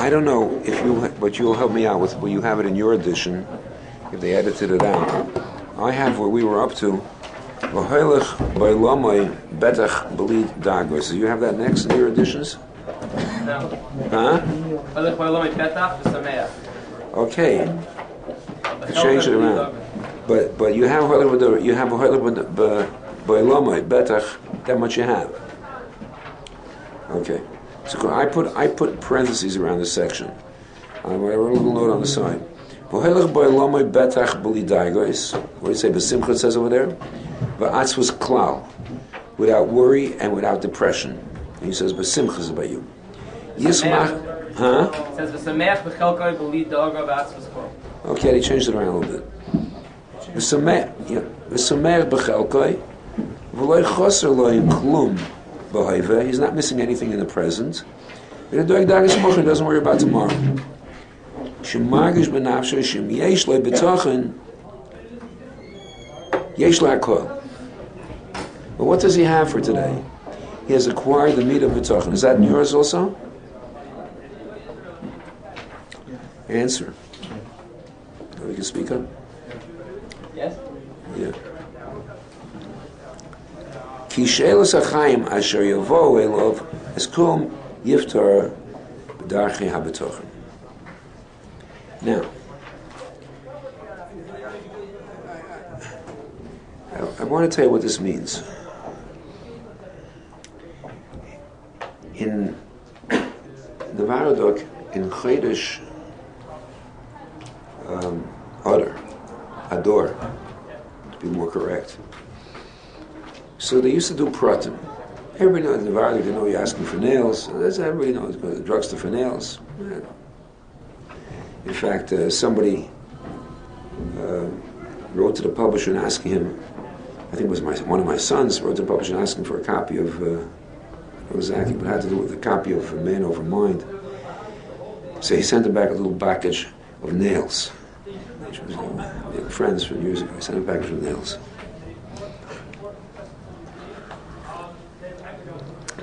I don't know if you, but you'll help me out with. Will you have it in your edition? If they edited it out, I have where we were up to. So you have that next in your editions? No. Huh? Okay. Change it around. But you have a betach. That much you have. Okay. So I put parentheses around this section. I wrote a little note on the side. What do you say? Besimcha, it says over there. Va'atz was klal, without worry and without depression. And he says besimcha is about you. Yismach, huh? It says v'sameach b'chelkoi b'li daga v'atz was klal. Okay, they changed it around a little bit. V'sameach b'chelkoi v'loi choser loi klum b'hoive. He's not missing anything in the present. V'nedoi dagas mochen, doesn't worry about tomorrow. Shemagish b'nafsho shem yesh loi bitachon yesh la'kol. But what does he have for today? He has acquired the meat of Bitachon. Is that in yours also? Answer. We can speak up? Yes? Yeah. Ki she'elos ha'chaim asher yavo elov eskum yiftar b'darchei ha'bitachon. Now, I want to tell you what this means. In Novaradok, in Chodesh Ador, to be more correct. So they used to do pratim. Everybody knows in Novaradok, they know you're asking for nails. Everybody knows, go to the drugstore for nails. In fact, somebody wrote to the publisher and asking him, I think it was one of my sons, wrote to the publisher asking for a copy of, I don't know exactly, but it had to do with a copy of Man Over Mind. So he sent him back a little package of nails. Which was, they were friends from years ago. He sent him a package of nails.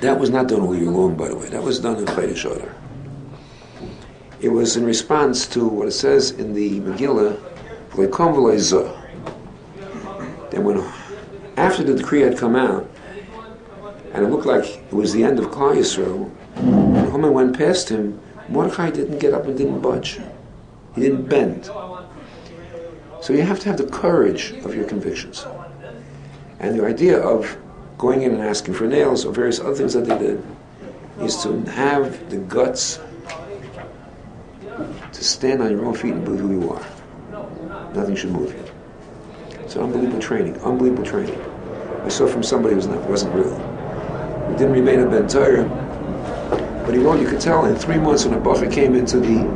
That was not done all year long, by the way. That was done in Chodesh Adar. It was in response to what it says in the Megillah, V'leikom v'leizah. Then when after the decree had come out, and it looked like it was the end of Klal Yisrael, and Haman went past him, Mordechai didn't get up and didn't budge. He didn't bend. So you have to have the courage of your convictions. And the idea of going in and asking for nails or various other things that they did is to have the guts to stand on your own feet and believe who you are. Nothing should move you. It's unbelievable training. I saw from somebody who wasn't real. He didn't remain a Ben Torah, but he wrote, you could tell in 3 months when a bacher came into the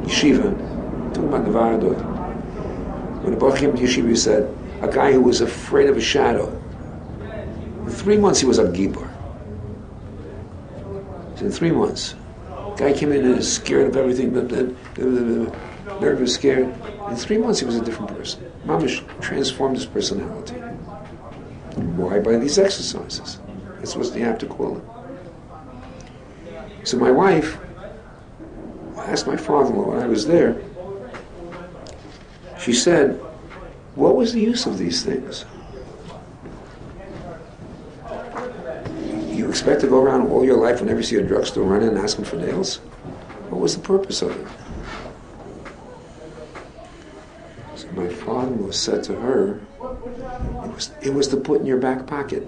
Yeshiva, talking about Novaradok, when a bacher came to Yeshiva, he said, a guy who was afraid of a shadow. In 3 months he was a gibor. So in 3 months. A guy came in and was scared of everything, nervous, scared. In 3 months he was a different person. Mamish transformed his personality. Why? By these exercises. That's what you have to call it. So my wife asked my father-in-law when I was there, she said, what was the use of these things? You expect to go around all your life and never see a drugstore running and asking for nails? What was the purpose of it? So my father-in-law said to her, it was to put in your back pocket.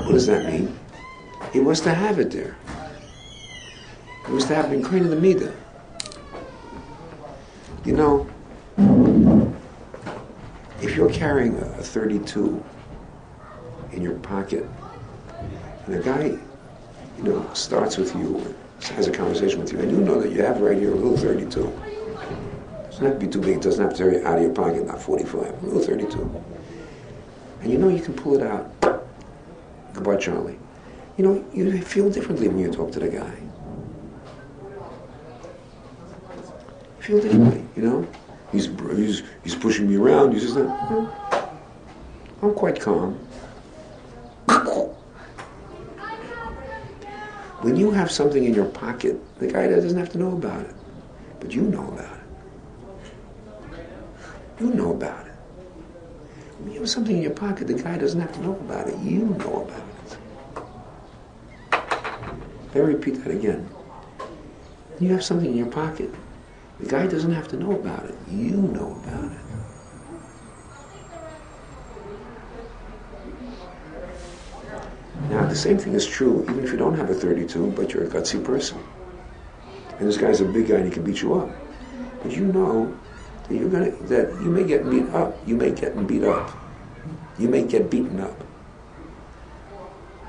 What does that mean? It was to have it there. It was to have been clean in the midah. You know, if you're carrying a 32 in your pocket, and a guy, starts with you, has a conversation with you, and you know that you have right here a little 32. It doesn't have to be too big, it doesn't have to tear you out of your pocket, not 45, a little 32. And you can pull it out. Goodbye, Charlie. You feel differently when you talk to the guy. You feel differently, He's pushing me around. He's just like, I'm quite calm. When you have something in your pocket, the guy doesn't have to know about it. But you know about it. You know about it. When you have something in your pocket, the guy doesn't have to know about it. You know about it. Let me repeat that again. When you have something in your pocket, the guy doesn't have to know about it. You know about it. Now, the same thing is true even if you don't have a 32, but you're a gutsy person. And this guy's a big guy and he can beat you up. But you know that you may get beat up. You may get beat up. You may get beaten up.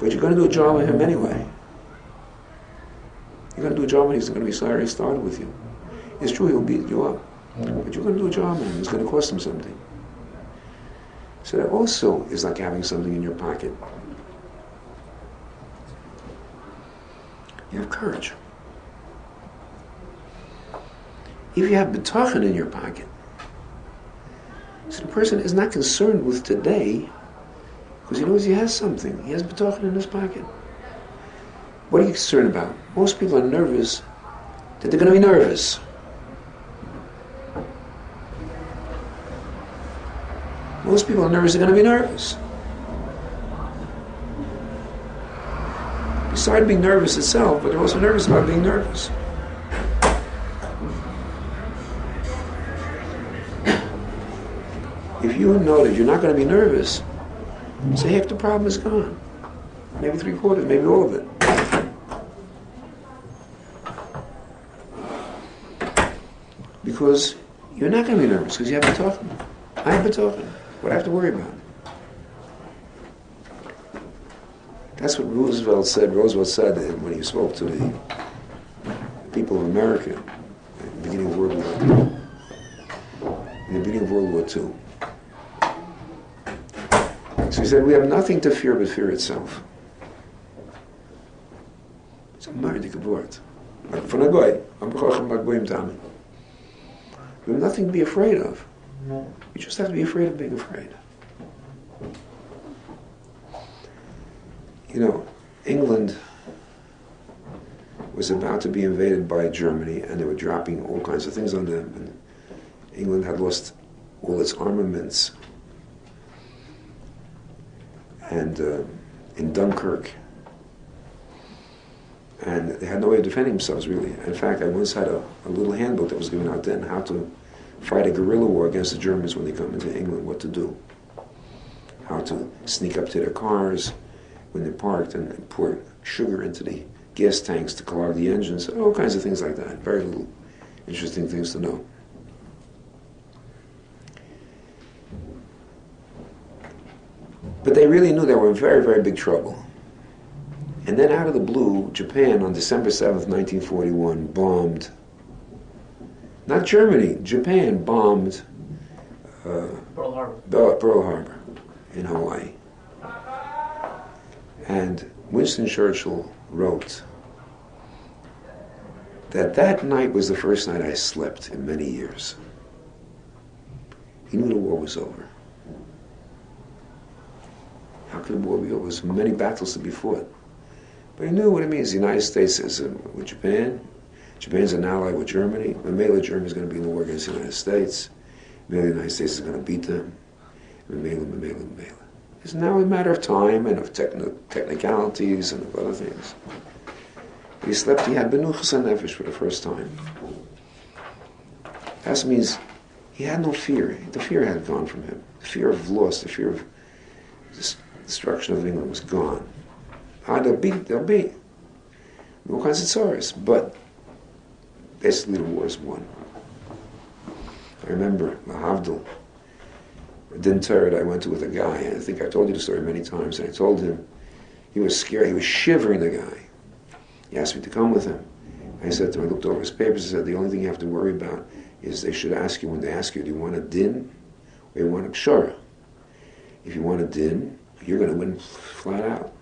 But you're going to do a job with him anyway. You're going to do a job and he's going to be sorry he started with you. It's true he'll beat you up. But you're going to do a job with him. It's going to cost him something. So that also is like having something in your pocket. You have courage. If you have Bitachon in your pocket, so the person is not concerned with today because he knows he has something. He has Bitachon in his pocket. What are you concerned about? Most people are nervous that they're going to be nervous. Most people are nervous they're going to be nervous. Besides being nervous itself, but they're also nervous about being nervous. If you know that you're not going to be nervous, say half the problem is gone. Maybe 3/4, maybe all of it. Because you're not going to be nervous because you have Bitachon. I have Bitachon. What do I have to worry about? That's what Roosevelt said when he spoke to the people of America at the beginning of World War II. In the beginning of World War II. So he said, we have nothing to fear but fear itself. It's a murder word. We have nothing to be afraid of. You just have to be afraid of being afraid. You know, England was about to be invaded by Germany, and they were dropping all kinds of things on them. And England had lost all its armaments. And in Dunkirk, and they had no way of defending themselves, really. In fact, I once had a little handbook that was given out then, how to fight a guerrilla war against the Germans when they come into England, what to do. How to sneak up to their cars when they're parked and pour sugar into the gas tanks to clog the engines, all kinds of things like that. Very little interesting things to know. But they really knew they were in very, very big trouble. And then out of the blue, Japan on December 7th, 1941, bombed, not Germany, Japan bombed Pearl Harbor. Pearl Harbor in Hawaii. And Winston Churchill wrote that night was the first night I slept in many years. He knew the war was over. How could the war be over? There was many battles to be fought. But he knew what it means. The United States is with Japan. Japan's an ally with Germany. Mamela, Germany's going to be in the war against the United States. Mamela, the United States is going to beat them. Mamela. It's now a matter of time and of technicalities and of other things. He slept, he had benuchas nefesh for the first time. That means he had no fear. The fear had gone from him. The fear of loss, the fear of destruction of England was gone. They'll be. All kinds of sorrows. But basically the war is won. I remember Mahavdil, Din Turd, I went to with a guy, and I think I told you the story many times, and I told him, he was scared, he was shivering, the guy. He asked me to come with him. I said to him, I looked over his papers, I said, the only thing you have to worry about is they should ask you, when they ask you, do you want a din or you want a pshara? If you want a din, you're going to win flat out.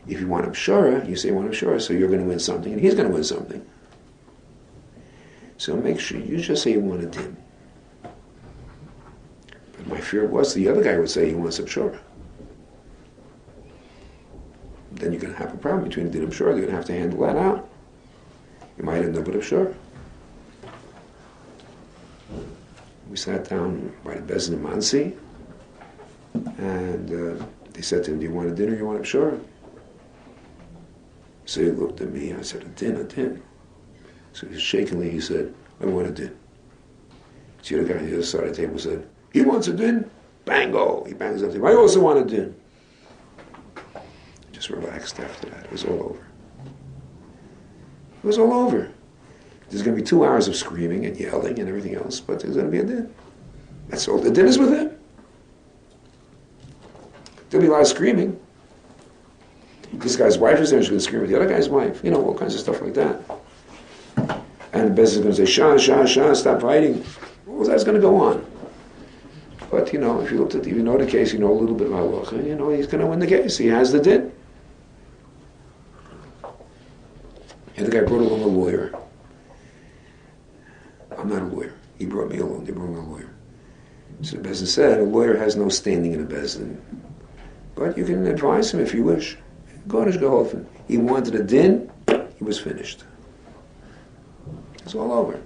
If you want a pshara, you say you want a pshara, so you're going to win something, and he's going to win something. So make sure you just say you want a din. But my fear was the other guy would say he wants a pshara. Then you're going to have a problem between the din of shor. They're going to have to handle that out. You might end up with a shor. We sat down by the Bezin in Mansi, and they said to him, do you want a din or you want a shor? So he looked at me, I said, a din. So shakingly he said, I want a din. So the guy on the other side of the table said, he wants a din? Bango! He bangs up the table, I also want a din. I just relaxed after that. It was all over. It was all over. There's going to be 2 hours of screaming and yelling and everything else, but there's going to be a din. That's all. The din is with him. There'll be a lot of screaming. This guy's wife is there, she's going to scream with the other guy's wife. You know, all kinds of stuff like that. And the Bez is going to say, Shah, stop fighting. All that's going to go on. But, you know, if you know the case, you know a little bit about halacha, you know, he's going to win the case. He has the din. And the guy brought along a lawyer. I'm not a lawyer. He brought me along. They brought me a lawyer. So the Bezin said, a lawyer has no standing in a Bezin. But you can advise him if you wish. Goresh geholfen. He wanted a din, he was finished. It's all over.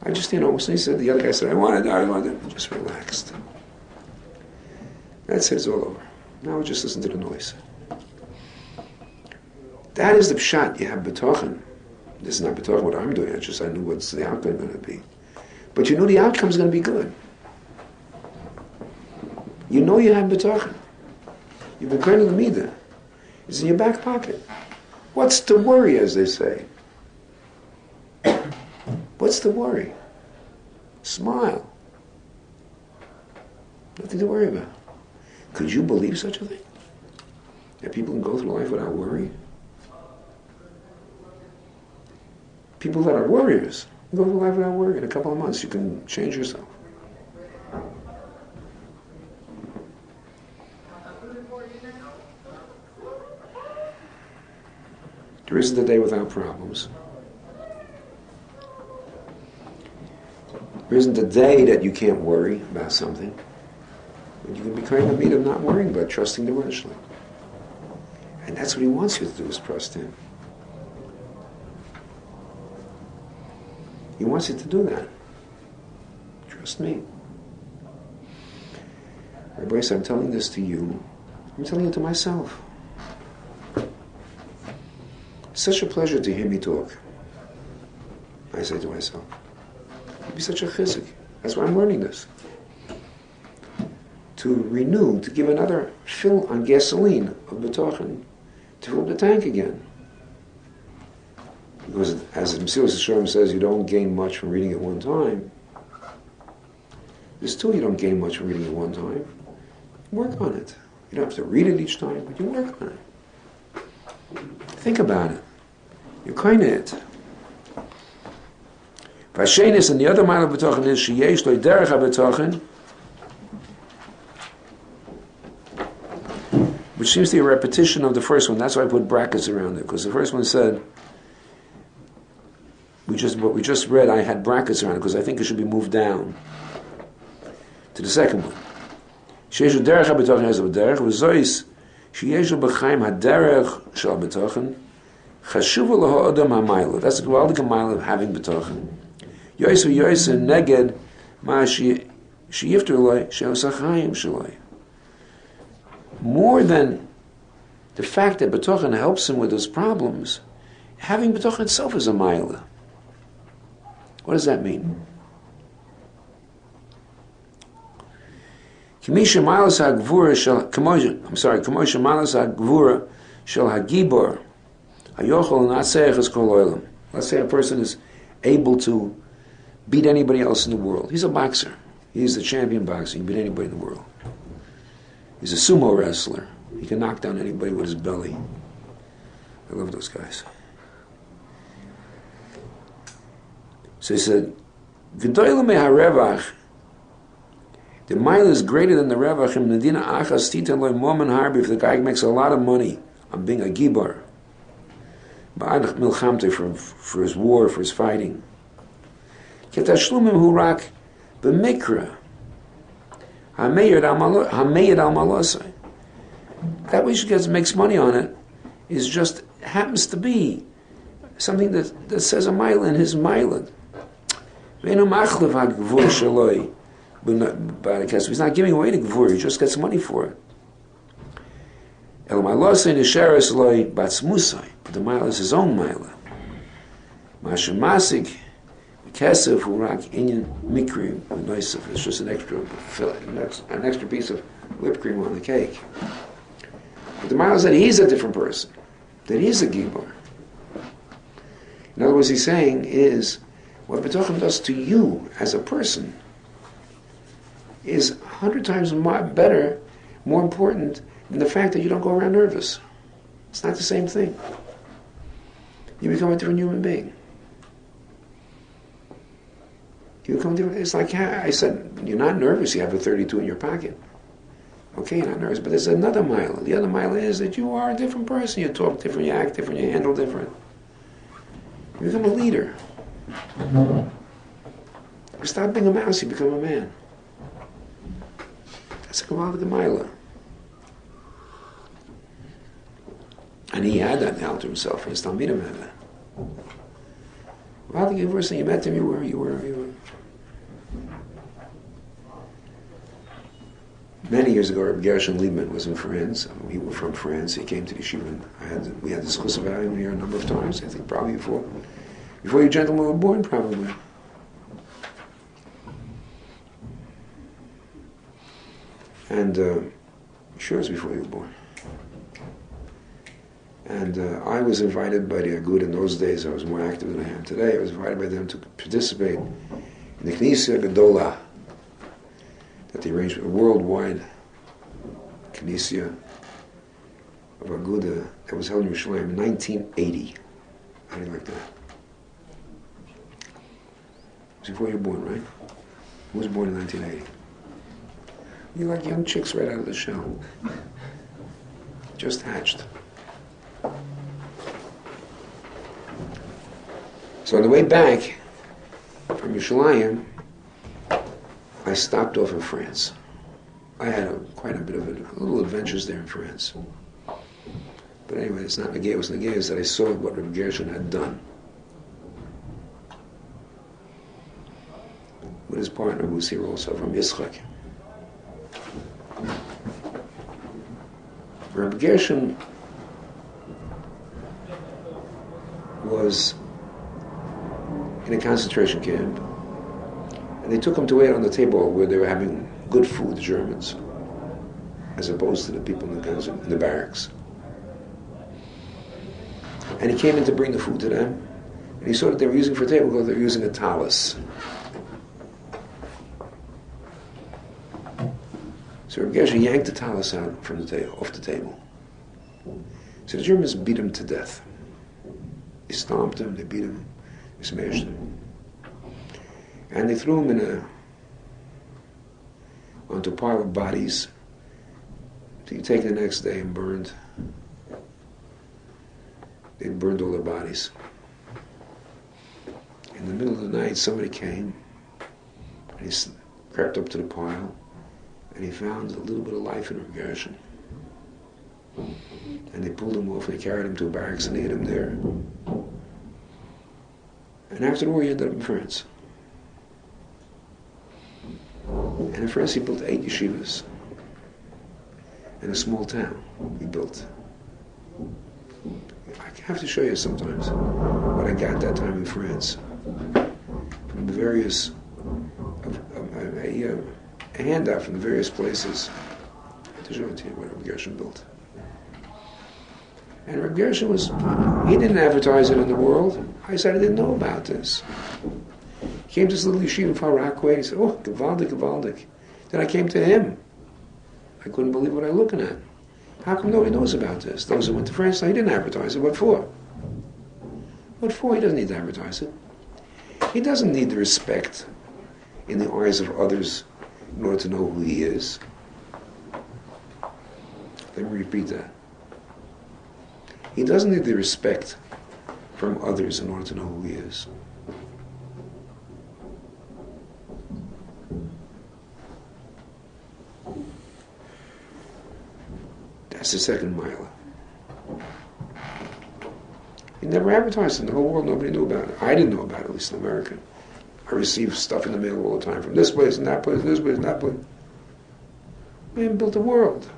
I just, so he said, the other guy said, I want it, I just relaxed. That's it, it's all over. Now just listen to the noise. That is the pshat, you have Bitachon. This is not Bitachon what I'm doing, I knew what's the outcome going to be. But you know the outcome is going to be good. You know you have Bitachon. You've been kind of the midah. It's in your back pocket. What's the worry, as they say? What's the worry? Smile. Nothing to worry about. Could you believe such a thing? That people can go through life without worry? People that are warriors can go through life without worry. In a couple of months, you can change yourself. There isn't a day without problems. There isn't a day that you can't worry about something. And you can be kind of meat of not worrying, but trusting the Rosh. And that's what he wants you to do, is trust him. He wants you to do that. Trust me. Rabbi Yechiel, I'm telling this to you. I'm telling it to myself. Such a pleasure to hear me talk. I say to myself, it'd be such a chizuk. That's why I'm learning this. To renew, to give another fill on gasoline of Bitachon, to fill up the tank again. Because as the Mesilas Yesharim says, you don't gain much from reading it one time. This too, you don't gain much from reading it one time. Work on it. You don't have to read it each time, but you work on it. Think about it. You're kind of it. Vashenis, and the other mile of Bitachon is sheyesh lo derech ha-Bitachon, which seems to be a repetition of the first one. That's why I put brackets around it, because the first one said, what we just read, I had brackets around it, because I think it should be moved down to the second one. Sheyesh lo derech ha-Bitachon has a derech, v'zois sheyesh lo b'chaim ha-derech shel ha-Bitachon, chashuva lo ha'adam ha-mayla. That's the gewaldige mile of having Bitachon. Ayson neged ma sheyifter loy she'osachayim shaloi. More than the fact that Bitachon helps him with his problems, having Bitachon itself is a mile. What does that mean? K'misha malas ha'gvura shel k'moshe malas ha'gvura shel ha'gibor hayochol na'aseich es kol olam. Let's say a person is able to beat anybody else in the world. He's a boxer. He's the champion boxer. He can beat anybody in the world. He's a sumo wrestler. He can knock down anybody with his belly. I love those guys. So he said, V'doyle me ha-revach, the mile is greater than the revach in medina achas titan loy momen harbi, if the guy makes a lot of money on being a gibar, ba'ad milchamte, for his war, for his fighting. Ketashlumim hu rak b'mikra, hameyed al malosai. That which makes money on it is just happens to be something that says a mile in his mileage. He's not giving away the gvur, he just gets money for it. But the mile is his own mile. It's just an extra piece of whipped cream on the cake. But the mile is that he's a different person, that he's a gibor. In other words, he's saying is, what Bitachon does to you as a person is 100 times better, more important than the fact that you don't go around nervous. It's not the same thing. You become a different human being. You become different. It's like I said, you're not nervous, you have a 32 in your pocket. Okay, you're not nervous, but there's another mile. The other mile is that you are a different person. You talk different, you act different, you handle different. You become a leader. You stop being a mouse, you become a man. That's a Kabbalah Gemaila. And he had that now to himself, and his talmidim had that. Well, the first thing you met him, you were. Many years ago, Rabbi Gershon Leib was in France. We were from France. He came to the Yeshiva. We had discourses about him here a number of times. I think probably before you gentlemen were born, probably. And sure, it was before you were born. And I was invited by the Aguda. In those days, I was more active than I am today. I was invited by them to participate in the Knessia Gedola that they arranged, a worldwide Knessia of Aguda that was held in Yerushalayim in 1980. How do you like that? It was before you were born, right? Who was born in 1980? You're like young chicks right out of the shell. Just hatched. So on the way back from Yerushalayim, I stopped off in France. I had quite a bit of little adventures there in France. But anyway, it's not Negei, it was Negei, is that I saw what Rabbi Gershon had done with his partner, who was here also from Yitzchak. Rabbi Gershon was in a concentration camp, and they took him to wait on the table where they were having good food, the Germans, as opposed to the people in the barracks. And he came in to bring the food to them, and he saw that they were using for tablecloth, they were using a talus. So Rabbi Gershon yanked the talus out from the table, off the table. So the Germans beat him to death. They stomped him, they beat him, they smashed him. And they threw him onto a pile of bodies to be taken the next day and burned. They burned all their bodies. In the middle of the night, somebody came, and he crept up to the pile, and he found a little bit of life in Rabbi Gershon. And they pulled him off, and they carried him to a barracks, and they hid him there. And after the war, he ended up in France. And in France, he built 8 yeshivas. In a small town, he built. I have to show you sometimes what I got that time in France. From the various, a handout from the various places. I have to show it to you what Rabbi Gershon built. And Rabbi Gershon he didn't advertise it in the world. I said I didn't know about this. He came to this little yeshiva in Rockaway, and he said, oh, gewaldig, gewaldig. Then I came to him. I couldn't believe what I was looking at. How come nobody knows about this? Those who went to France, he didn't advertise it. What for? What for? He doesn't need to advertise it. He doesn't need the respect in the eyes of others in order to know who he is. Let me repeat that. He doesn't need the respect from others in order to know who he is. That's That's the second mile. He never advertised in the whole world. Nobody knew about it. I didn't know about it, at least in America. I received stuff in the mail all the time from this place and that place, this place and that place. Man built the world.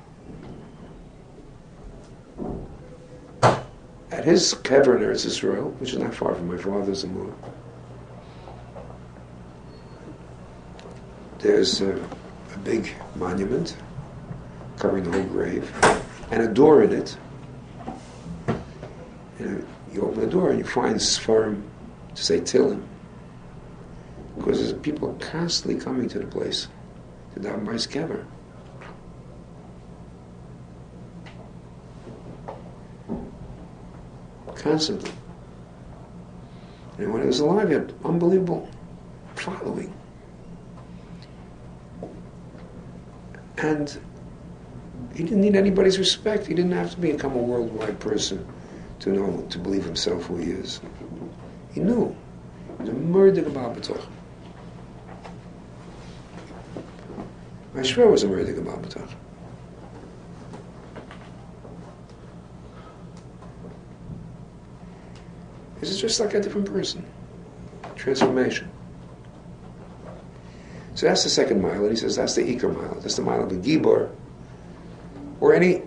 At his kever in Eretz Yisrael, which is not far from my father's anymore, there's a big monument covering the whole grave and a door in it. And you open the door and you find Sfarim to say zt'L, because people are constantly coming to the place to daven by his kever. Constantly. And when he was alive, he had unbelievable following. And he didn't need anybody's respect. He didn't have to become a worldwide person to believe himself who he is. He knew. He was a murder about Bitachon. My Shver was a murder about Bitachon. This is just like a different person. Transformation. So that's the second mile, and he says that's the Iker mile. That's the mile of a Gibor, or any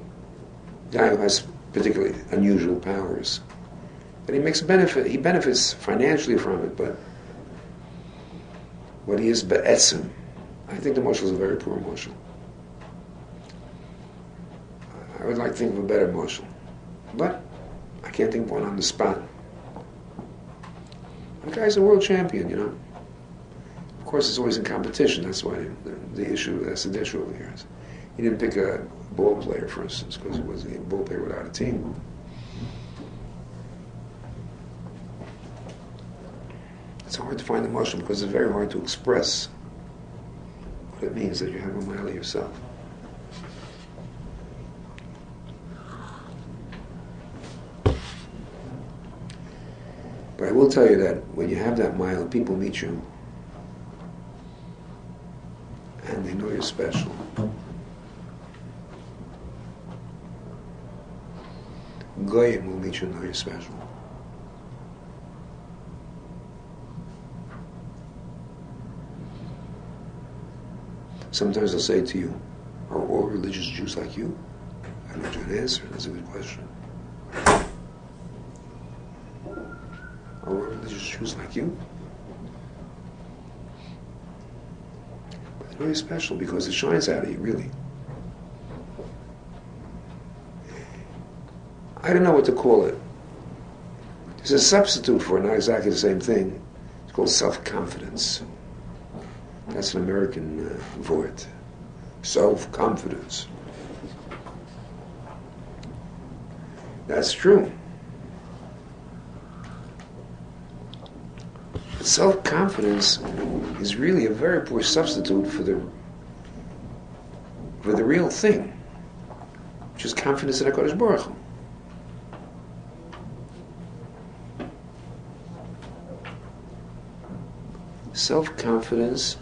guy who has particularly unusual powers. But he benefits financially from it, but what he is be'etzim. I think the moshel is a very poor moshel. I would like to think of a better moshel, but I can't think of one on the spot. The guy's a world champion, you know. Of course, it's always in competition. That's why the issue over here is he didn't pick a ball player, for instance, because he wasn't a ball player without a team. It's hard to find the motion because it's very hard to express what it means that you have a mile of yourself. But I will tell you that when you have that mile, people meet you and they know you're special. Goyim will meet you and know you're special. Sometimes they'll say to you, are all religious Jews like you? I don't know what you answer. That's a good question. Are all religious Jews like you? But they're very special because it shines out of you, really. I don't know what to call it. There's a substitute for it, not exactly the same thing. It's called self-confidence. That's an American word. Self-confidence. That's true. But self-confidence is really a very poor substitute for the real thing, which is confidence in HaKadosh Baruch Hu. Self-confidence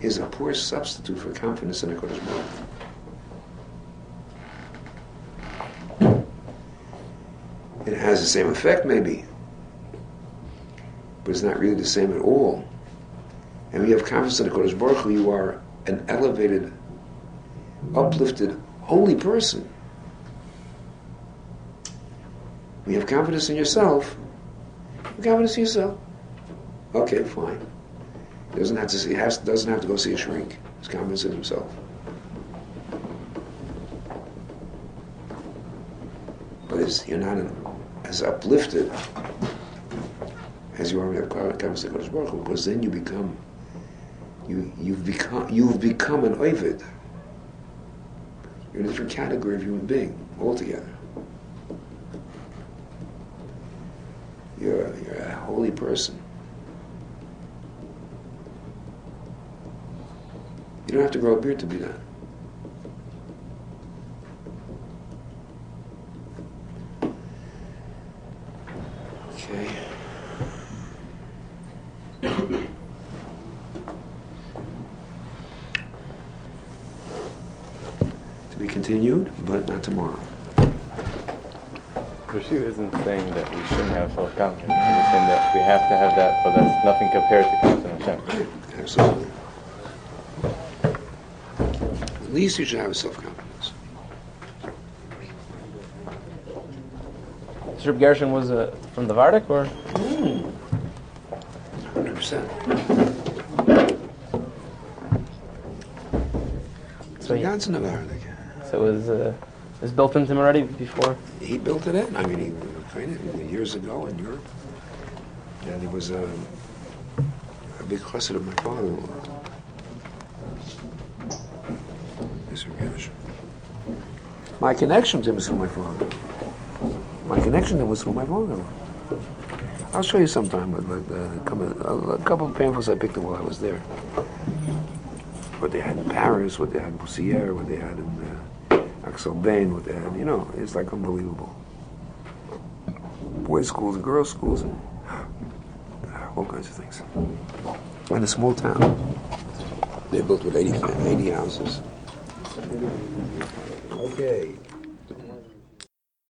is a poor substitute for confidence in HaKadosh Baruch Hu. It has the same effect, maybe, but it's not really the same at all. And when you have confidence in HaKadosh Baruch Hu, you are an elevated, uplifted, holy person. When you have confidence in yourself, okay, fine. He doesn't have to go see a shrink. He's confident in himself. But you're not as uplifted as you are when you have confidence in HaKadosh Baruch Hu, because then you've become an oived. You're in a different category of human being altogether. You're a holy person. You don't have to grow a beard to be that. Okay. To be continued, but not tomorrow. Yeshiva isn't saying that we shouldn't have self-confidence. He's saying that we have to have that, but that's nothing compared to confidence in Hashem. Absolutely. At least you should have self-confidence. So Reb Gershon was from the Vardik, or? 100%. So, God's in the Novaradok. So it was built into him already before? He built it in. I mean, he trained it years ago in Europe. And he was a big chassid of my father-in-law. My connection to him was through my father. My connection to him was through my father-in-law. I'll show you sometime, but a couple of pamphlets I picked up while I was there. What they had in Paris, what they had in Poussière, what they had in Axel Bain, what they had, it's like unbelievable. Boys' schools and girls' schools and all kinds of things. In a small town. They built with 80 houses. Okay.